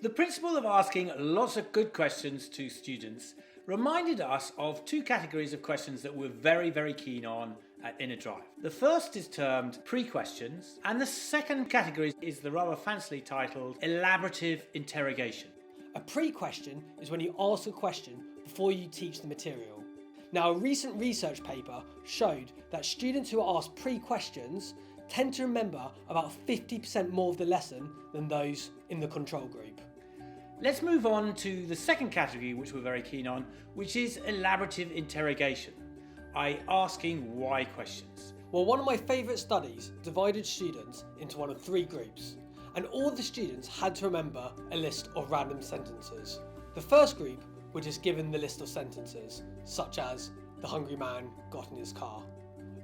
The principle of asking lots of good questions to students reminded us of two categories of questions that we're very, very keen on at InnerDrive. The first is termed pre-questions, and the second category is the rather fancily titled Elaborative Interrogation. A pre-question is when you ask a question before you teach the material. Now, a recent research paper showed that students who are asked pre-questions tend to remember about 50% more of the lesson than those in the control group. Let's move on to the second category, which we're very keen on, which is elaborative interrogation, i.e. asking why questions. Well, one of my favourite studies divided students into one of three groups, and all the students had to remember a list of random sentences. The first group were just given the list of sentences, such as, the hungry man got in his car.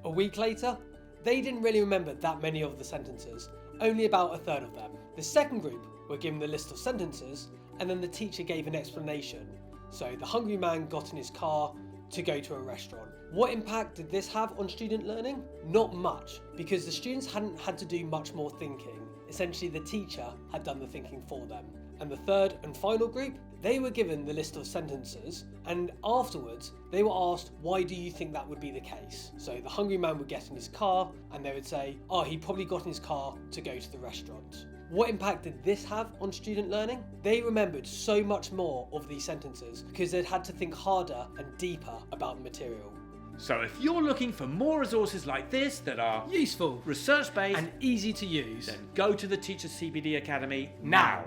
A week later, they didn't really remember that many of the sentences, only about a third of them. The second group were given the list of sentences, and then the teacher gave an explanation. So the hungry man got in his car to go to a restaurant. What impact did this have on student learning? Not much, because the students hadn't had to do much more thinking. Essentially, the teacher had done the thinking for them. And the third and final group, they were given the list of sentences, and afterwards they were asked, why do you think that would be the case? So the hungry man would get in his car, and they would say, oh, he probably got in his car to go to the restaurant. What impact did this have on student learning? They remembered so much more of these sentences because they'd had to think harder and deeper about the material. So if you're looking for more resources like this that are Useful, research-based and easy to use, then go to the Teacher CPD Academy now.